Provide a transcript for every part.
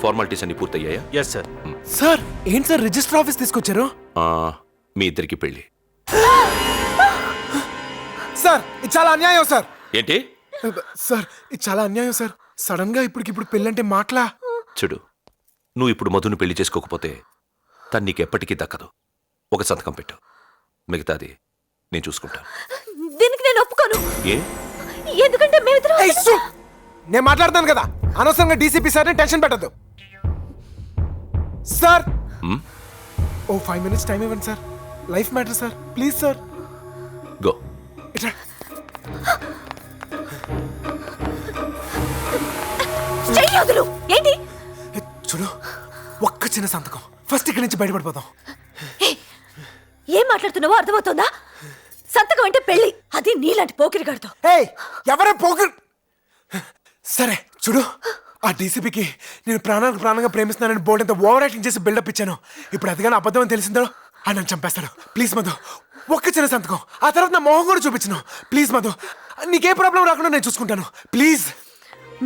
Formalities అన్ని పూర్తయ్యాయా? Yes sir. Sir ఏంటి సార్ రిజిస్టర్ ఆఫీస్ తీసుకొచ్చారు? మీ ఇద్దరికి పెళ్లి. సార్ ఇది చాలా అన్యాయం సార్. ఏంటి? సార్ ఇది చాలా అన్యాయం సార్. సడన్ గా ఇప్పటికిప్పుడు పెళ్ళంటే మాటలా? చూడు, నువ్వు ఇప్పుడు మధుని పెళ్లి చేసుకోకపోతే తను నీకు ఎప్పటికీ దక్కదు. ఒక సంతకం పెట్టు, మిగతాది నేను చూసుకుంటాను. దీనికి నేను ఒప్పుకోను. ఏ? ఎందుకంటే మేమిద్దరం నేను మాట్లాడతాను కదా, అనవసరంగా డీసీపీ సార్ని టెన్షన్ పెట్టద్దు. సార్ ఓ 5 minutes టైం ఇవ్వండి sir. Life matter sir, please sir. Go. ఇట్లా చెయ్యొదులు. ఏంటి? చూడు, ఒక్క చిన్న సంతకం, ఫస్ట్ ఇక్కడి నుంచి బయటపడిపోతాం. ఏం మాట్లాడుతున్నావో అర్థమవుతుందా? సంతకం అంటే పెళ్లి, అది నీలాంటి పోకిరిగాడితో. ఏయ్ ఎవరే పోకర్. సరే చూడు, ఆ డీసీపీకి నేను ప్రాణానికి ప్రాణంగా ప్రేమిస్తున్నానని బోర్డు అంతా ఓవర్ యాక్టింగ్ చేసి బిల్డప్ ఇచ్చాను. ఇప్పుడు అదిగానే అబద్ధం అని తెలిసిందో అని నన్ను చంపేస్తాడు. ప్లీజ్ మధు, ఒక్క చిన్న సంతకం, ఆ తర్వాత నా మొహం కూడా చూపించను. ప్లీజ్ మధు, నీకే ప్రాబ్లం రాకుండా నేను చూసుకుంటాను. ప్లీజ్.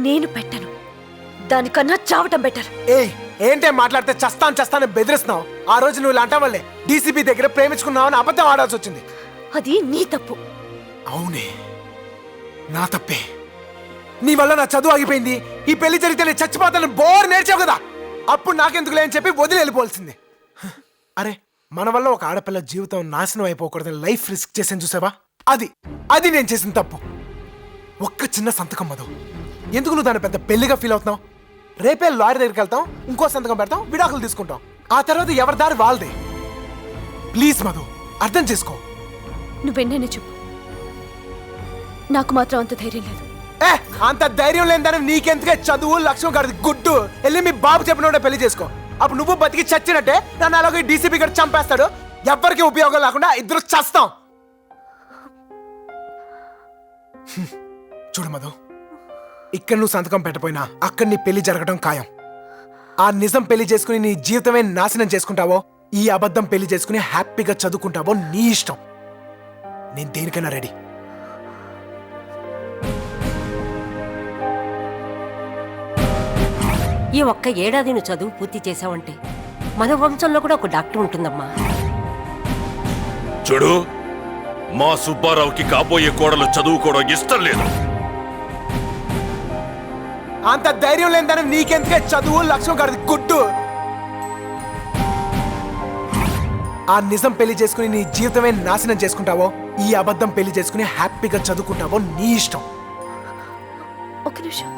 నేను పెట్టను, దానికన్నా చావటం బెటర్. ఏయ్ ఏంటే మాట్లాడితే చస్తాను బెదిరిస్తున్నావు? ఆ రోజు నువ్వు ఇలా అంటావు వల్లే డీసీపీ దగ్గర ప్రేమించుకున్నావు అని అబద్ధం ఆడాల్సి వచ్చింది. అది నీ తప్పు. అవునే, నా తప్పే. నీ వల్ల నా చదువు ఆగిపోయింది. ఈ పెళ్లి జరిగితే నేను చచ్చిపోతాను బోర్ నేర్చావు కదా, అప్పుడు నాకెందుకులే అని చెప్పి వదిలి వెళ్ళిపోవాల్సింది. అరే మన వల్ల ఒక ఆడపిల్ల జీవితం నాశనం అయిపోకూడదని లైఫ్ రిస్క్ చేసాను చూసావా? అది నేను చేసిన తప్పు. ఒక్క చిన్న సంతకం మధు, ఎందుకు నువ్వు దాన్ని పెద్ద పెళ్లిగా ఫీల్ అవుతున్నావు? రేపే లాయర్ దగ్గరికి వెళ్తాం, ఇంకో సంతకం పెడతాం, విడాకులు తీసుకుంటాం. ఆ తర్వాత ఎవరి దారి వాళ్ళదే. ప్లీజ్ మధు, అర్థం చేసుకో. నువ్వెన్నైనా చెప్పు, నాకు మాత్రం అంత ధైర్యం లేదు. అంత ధైర్యం లేదని నీకెందుకే చదువు, లక్ష్యం గారిది గుడ్డు. వెళ్ళి మీ బాబు చెప్పినోడే పెళ్లి చేసుకో. అప్పుడు నువ్వు బతికి చచ్చినట్టే, నన్ను అలాగే డీసీపీ గారు చంపేస్తాడు. ఎవ్వరికి ఉపయోగం లేకుండా ఇద్దరు చస్తాం. చూడు మధు, ఇక్కడ నువ్వు సంతకం పెట్టపోయినా అక్కడ నీ పెళ్లి జరగడం ఖాయం. ఆ నిజం పెళ్లి చేసుకుని నీ జీవితమే నాశనం చేసుకుంటావో, ఈ అబద్ధం పెళ్లి చేసుకుని హ్యాపీగా చదువుకుంటావో నీ ఇష్టం. నేను దేనికైనా రెడీ. ఈ ఒక్క ఏడాది నువ్వు చదువు పూర్తి చేసావంటే మన వంశంలో కూడా ఒక డాక్టర్ ఉంటుందమ్మా. చూడు, మా సుబ్బారావుకి కాబోయే కోడలు చదువుకోవడం ఇష్టం లేదు. అంత ధైర్యం లేదని నీకెందుకే చదువు, లక్ష్యం గారిది గుడ్డు. ఆ నిజం పెళ్లి చేసుకుని నీ జీవితమే నాశనం చేసుకుంటావో, ఈ అబద్ధం పెళ్లి చేసుకుని హ్యాపీగా చదువుకుంటావో నీ ఇష్టం. ఒక నిమిషం.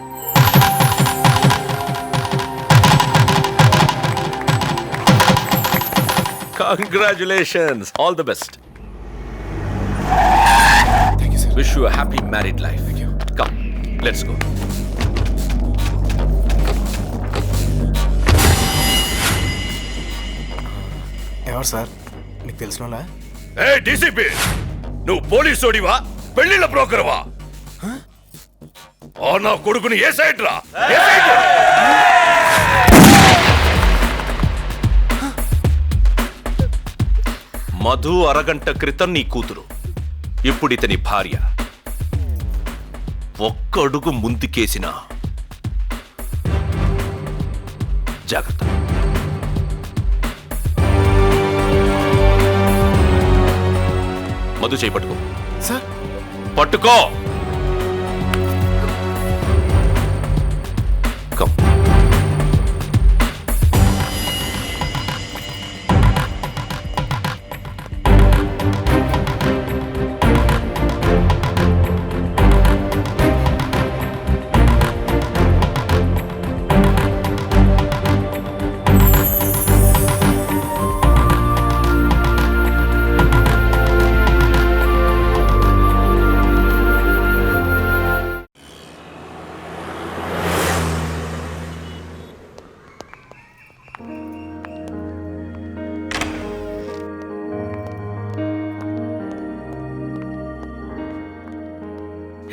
Congratulations, all the best. Thank you, sir. Wish you a happy married life. Thank you. Come, let's go. ఎవరు సార్, నీకు తెలిసిన? ఏ డీసీపీ, నువ్వు పోలీసోడివా పెళ్లిళ్ళ బ్రోకర్వా? ఆ నా కొడుకుని ఏ సైడ్ రా? మధు అరగంట క్రితం నీ కూతురు, ఇప్పుడు ఇతని భార్య. ఒక్క అడుగు ముందుకేసిన జాగ్రత్త. మధు చేయి పట్టుకో. సార్ పట్టుకో. Come.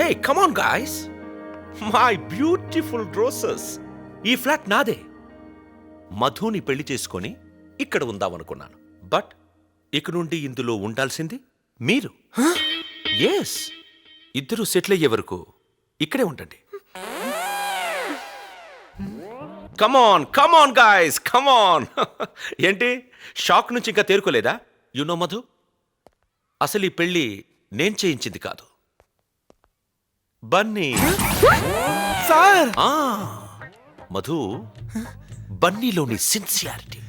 Hey, come on guys. My beautiful roses. ఈ ఫ్లాట్ నాదే. మధుని పెళ్లి చేసుకొని ఇక్కడ ఉందామనుకున్నాను. బట్ ఇక నుండి ఇందులో ఉండాల్సింది మీరు. ఎస్, ఇద్దరు సెటిల్ అయ్యే వరకు ఇక్కడే ఉండండి. కమాన్ గాయస్ కమాన్. ఏంటి షాక్ నుంచి ఇంకా తేరుకోలేదా? నో మధు, అసలు ఈ పెళ్లి నేను చేయించింది కాదు, బన్నీ. సార్ ఆ, మధు, బన్నీలోని సిన్సియారిటీ,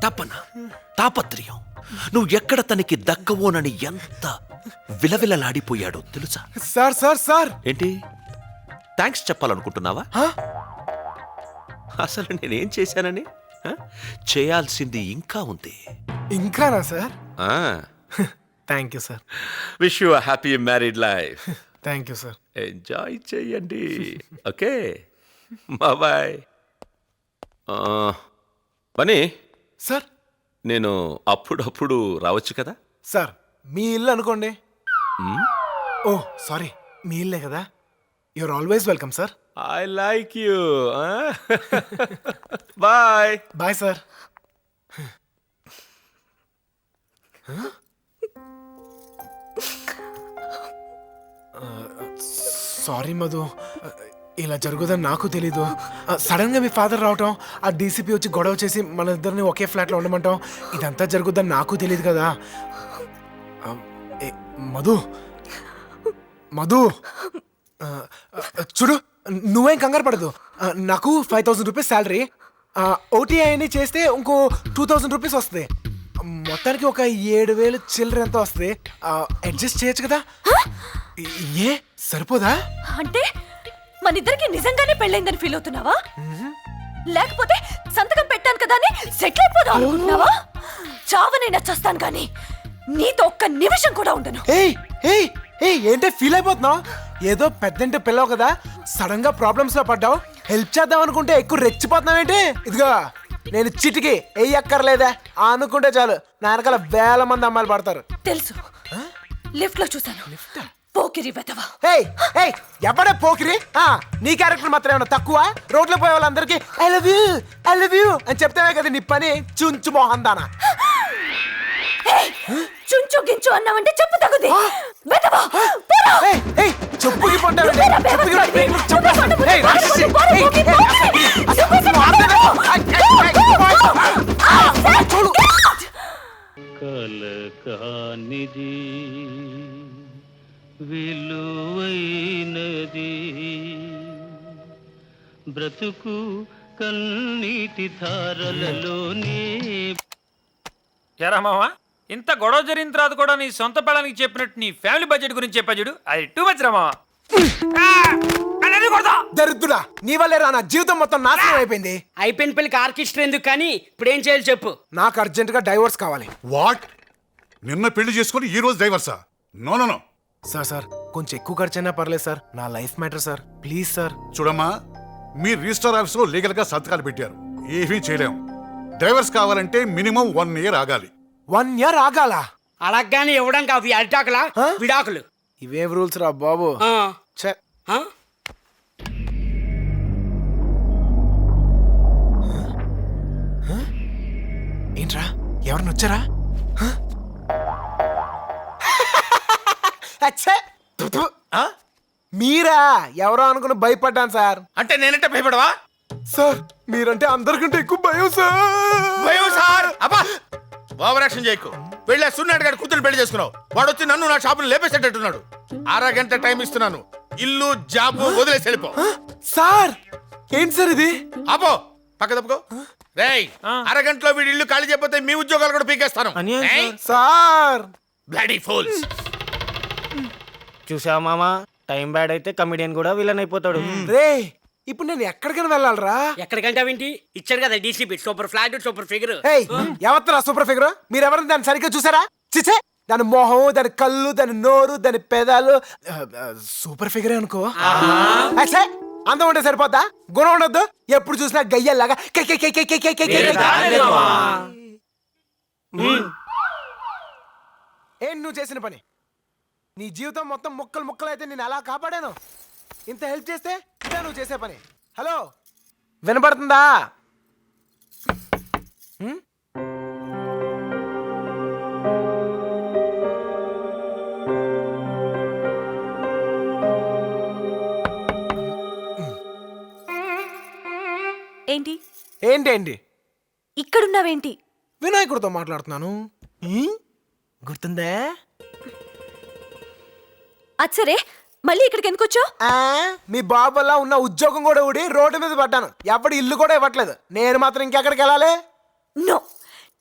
తపన, తాపత్రయం, నువ్వు ఎక్కడ తనకి దక్కవోనని ఎంత విలవిలలాడిపోయాడో తెలుసా? సార్ సార్ సార్ ఏంటి థ్యాంక్స్ చెప్పాలనుకుంటున్నావా? హ? అసలు నేనేం చేశానని? చేయాల్సింది ఇంకా ఉంది. ఇంకానా సార్? ఆ, thank you sir. Wish you happy married life. Thank you sir. Enjoy చెయ్యండి. Okay, bye. బనీ, సార్ నేను అప్పుడప్పుడు రావచ్చు కదా? సార్ మీ ఇల్లు అనుకోండి. ఓ సారీ, మీ ఇల్లే కదా. You're always welcome sir. I like you. Bye. Bye sir. Sorry Madhu, ఇలా జరుగుదని నాకు తెలీదు. సడన్ గా మీ ఫాదర్ రావటం, ఆ డీసీపీ వచ్చి గొడవ చేసి మన ఇద్దరిని ఒకే ఫ్లాట్లో ఉండమంటాం, ఇదంతా జరుగుద్దని నాకు తెలియదు కదా. మధు మధు చూడు, నువ్వేం కంగారు పడదు. నాకు 5,000 రూపీస్ శాలరీ, ఓటీఐని చేస్తే ఇంకో 2,000 రూపీస్ వస్తుంది. మొత్తానికి ఒక 7,000 చిల్లర ఎంత వస్తుంది. అడ్జస్ట్ చేయొచ్చు కదా? ఏ సరిపోదా? అంటే మన ఇద్దరికి నిజంగానే పెళ్ళైందని ఫీల్ అవుతున్నావా? లేకపోతే సంతకం పెట్టాను కదా అని సెటిల్ అయిపోదాం అనుకుంటున్నావా? చావనైనా చస్తాను కానీ నీతో ఒక్క నిమిషం కూడా ఉండను. ఏయ్ ఏయ్ ఏయ్, ఏంటే ఫీల్ అయిపోతున్నావు? ఏదో పెద్దంటే పిల్లవు కదా, సడన్ గా ప్రాబ్లమ్స్ లో పడ్డావు. హెల్ప్ చేద్దాం అనుకుంటే ఎక్కువ రెచ్చిపోతున్నావేంటి? ఇదిగో నేను చిటికి ఎయ్యక్కర్లేదా అనుకుంటే చాలు, నా వెనకాల వేల మంది అమ్మాయిలు పడతారు. తెలుసు, లిఫ్ట్ లో చూసాను. పోకిరి వెతవా. ఏయ్ ఏయ్, ఎవడే పోకిరి? నీ క్యారెక్టర్ మాత్రం ఏమన్నా తక్కువ? రోడ్లో పోయే వాళ్ళందరికీ ఐ లవ్ యూ అని చెప్తావే కదా నీ పని, చుంచు మోహన్ దానా. చుంచు గించు అన్నావంటే చెప్పు తగుది. చెప్పుకి కలకానిది విలువైనది బ్రతుకు కన్నీటి ధారలలోనే. ఎరా మావా, ఇంత గొడవ జరిగిన తర్వాత కూడా నీ సొంత పెళ్ళానికి చెప్పినట్టు నీ ఫ్యామిలీ బడ్జెట్ గురించి చెప్పా చూడు, అది టూ మచ్ రా మావా. దరిద్రుడా, నీ వల్లే రా నా జీవితం మొత్తం నాశనం అయిపోయింది. అయిపోయిన పెళ్లికి ఆర్కెస్ట్రా ఎందుకు కానీ ఇప్పుడు ఏం చేయాలి చెప్పు. నాకు అర్జెంట్ గా డైవోర్స్ కావాలి. వాట్? నిన్న పెళ్లి చేసుకుని ఈ రోజు డైవర్సా? No no no. సార్ కొంచెం ఎక్కువ ఖర్చైనా పర్లేదు సార్, నా life matter sir, please sir. చూడమ్మా, మీ రిజిస్టర్ ఆఫీస్ లో లీగల్ గా సంతకాలు పెట్టారు, ఏమీ చేయలేము. డైవర్స్ కావాలంటే మినిమం 1 year ఆగాలి. 1 year ఆగాల? అలాగానే ఇవ్వడానికి అవి అరిటాకులా విడాకులు? ఇవేం రూల్స్ రా బాబు. ఆ. ఛే. ఆ? ఏంట్రా, ఎవరిని వచ్చారా? అచ్చే. మీరా? ఎవరో అనుకుని భయపడ్డాను సార్. అంటే నేనంటే భయపడవా? సార్ మీరంటే అందరికంటే ఎక్కువ భయం సార్. భయం సార్? అబ్బా, ఓవర్ యాక్షన్ చేయకు. వెళ్ళా సున్నాడు గారి కూతురు పెళ్లి చేసుకున్నావు, వాడు వచ్చి నన్ను నా షాపును లేపేసేటట్టున్నాడు. 1/2 గంట టైం ఇస్తున్నాను, ఇల్లు జాబు వదిలేసి వెళ్ళిపో. సార్ ఏంటి సార్ ఇది? అబ్బో, పక్క తప్పుకో. రేయ్, 1/2 గంటలో వీడి ఇల్లు ఖాళీ చేయకపోతే మీ ఉద్యోగాలు కూడా పీకేస్తాను. Sir bloody fools. చూసావా మామా, టైం బ్యాడ్ అయితే కమిడియన్ కూడా విలన్ అయిపోతాడు. రే, ఇప్పుడు నేను ఎక్కడికైనా వెళ్ళాలరా? ఎక్కడికంటే ఏంటి, ఇచ్చాడు కదా DCP, super flat super figure. ఎవరు సూపర్ ఫిగర్? మీరెవరైనా దాన్ని సరిగ్గా చూసారా? చిచే, దాని మొహం, దాని కళ్ళు, దాని నోరు, దాని పెదాలు సూపర్ ఫిగరే అనుకో. అందం ఉంటే సరిపోద్దా? గుణం ఉండొద్దు? ఎప్పుడు చూసినా గయ్యల్లాగా ఏం నువ్వు చేసిన పని? నీ జీవితం మొత్తం ముక్కలు ముక్కలు అయితే నేను అలా కాపాడాను. ఇంత హెల్ప్ చేస్తే ఇదే నువ్వు చేసే పని. హలో, వినపడుతుందా? ఏంటి ఏంటేంటి? ఇక్కడున్నావేంటి? వినాయకుడితో మాట్లాడుతున్నాను. గుర్తుందే? అది సరే, మళ్ళీ ఇక్కడికి ఎందుకు వచ్చావు? మీ బాబు వల్ల ఉన్న ఉద్యోగం కూడా ఊడి రోడ్డు మీద పడ్డాను. ఎవడి ఇల్లు కూడా ఇవ్వట్లేదు. నేను మాత్రం ఇంకెక్కడికి వెళ్ళాలి? నో,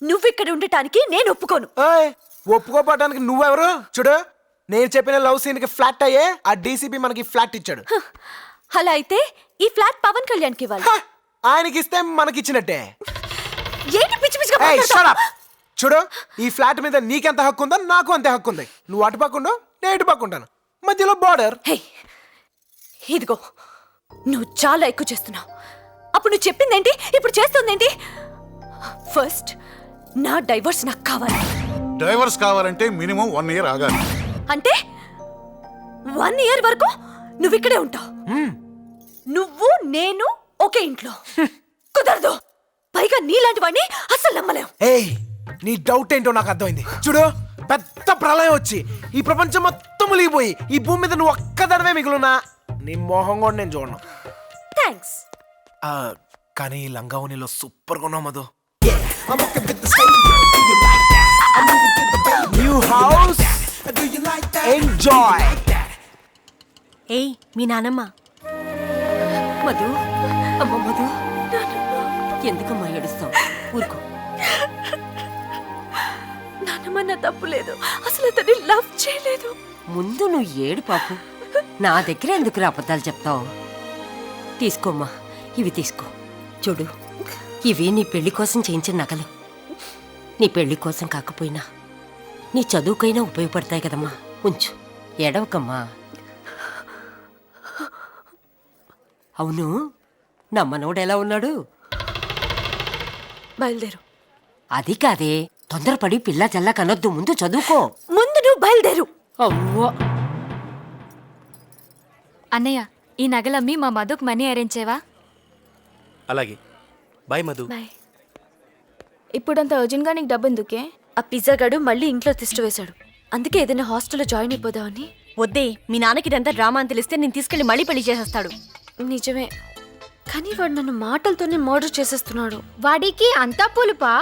నువ్వు ఇక్కడ ఉండటానికి నేను ఒప్పుకోను. ఒప్పుకోపడడానికి నువ్వెవరు? చూడు, నేను చెప్పిన లవ్ సీన్ కి ఫ్లాట్ అయ్యే ఆ డీసీపీ మనకి ఫ్లాట్ ఇచ్చాడు. అలా అయితే ఈ ఫ్లాట్ పవన్ కళ్యాణ్ కి ఇవ్వాలి. ఆయనకి ఇస్తే మనకి ఇచ్చినట్టే. ఏంటి పిచ్చి పిచ్చిగా Hey, మాట్లాడతావ్? shut up. చూడు, ఈ ఫ్లాట్ మీద నీకెంత హక్కు ఉందో నాకు అంతే హక్కు ఉంది. నువ్వు అటు పక్కుండు, నేను ఇటు పక్కుంటాను. మధ్యలో బార్డర్. హే, ఇదిగో నువ్వు చాలా ఎక్కువ చేస్తున్నావు. అప్పుడు నువ్వు చెప్పిందేంటి, ఇప్పుడు చేస్తుందేంటి? ఫస్ట్ నా డైవర్స్ నాకు కావాలి. డ్రైవర్స్ కావాలంటే మినిమం 1 year ఆగాలి. అంటే 1 year వరకు నువ్వు ఇక్కడే ఉంటావు. నువ్వు నేను ఒకే ఇంట్లో. కుదరదు. పైగా నీలాంటి వాడిని అసలు నమ్మలేం. ఏయ్, నీ డౌట్ ఏంటో నాకు అర్థమైంది. చూడు, పెద్ద ప్రళయం వచ్చి ఈ ప్రపంచం మొత్తం మునిగిపోయి ఈ భూమి మీద నువ్వు ఒక్కదానివే మిగులున్నా నీ మోహం కూడా నేను చూడను. థ్యాంక్స్. కానీ ఈ లంగావనిలో సూపర్ గా ఉన్నావు మధు. New house, enjoy. ఏయ్ మీ నానమ్మ. మధు, అమ్మ మధు, ఎందుకమ్మా ఏడుస్తావు? ఊరుకో. నాన్నమ్మ, నా తప్పు లేదు. అసలు అతన్ని లవ్ చేయలేదు. ముందు నువ్వు ఏడు పాపు. నా దగ్గర ఎందుకు అబద్ధాలు చెప్తావు? తీసుకోమ్మా, ఇవి తీసుకో. చూడు, ఇవి నీ పెళ్లి కోసం చేయించిన నగలు. నీ పెళ్లి కోసం కాకపోయినా నీ చదువుకైనా ఉపయోగపడతాయి కదమ్మా. ఉంచు, ఏడవకమ్మా. అవును, నా మనవడు ఎలా ఉన్నాడు? బయలుదేరు. అది కాదే, తొందరపడి పిల్ల చల్ల కనొద్దు. ముందు చదువుకో. ముందు నువ్వు బయలుదేరు. అవ్వో. అన్నయ్య, ఈ నగలమ్మి మా మధుకు మనీ అరేంజ్ చేయవా? అలాగే. బాయ్ మధు. బాయ్. ఇప్పుడంత అర్జెంట్గా నీకు డబ్బు ఎందుకే? ఆ పిజ్జా గడు మళ్ళీ ఇంట్లో తిష్ట వేశాడు. అందుకే ఏదైనా హాస్టల్లో జాయిన్ అయిపోదామని. వద్దే, మీ నాన్నకి ఇదంతా డ్రామా అని తెలిస్తే నేను తీసుకెళ్లి మళ్ళీ పెళ్లి చేసేస్తాడు. నిజమే, కానీ వాడు నన్ను మాటలతోనే మర్డర్ చేసేస్తున్నాడు. వాడికి అంతా పులుపా?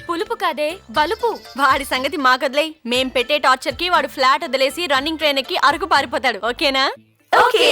పులుపు కాదే, బలుపు. వాడి సంగతి మాకదిలే. మేం పెట్టే టార్చర్ కి వాడు ఫ్లాట్ వదిలేసి రన్నింగ్ ట్రైన్ ఎక్కి అరకు పారిపోతాడు. ఓకేనా? ఓకే.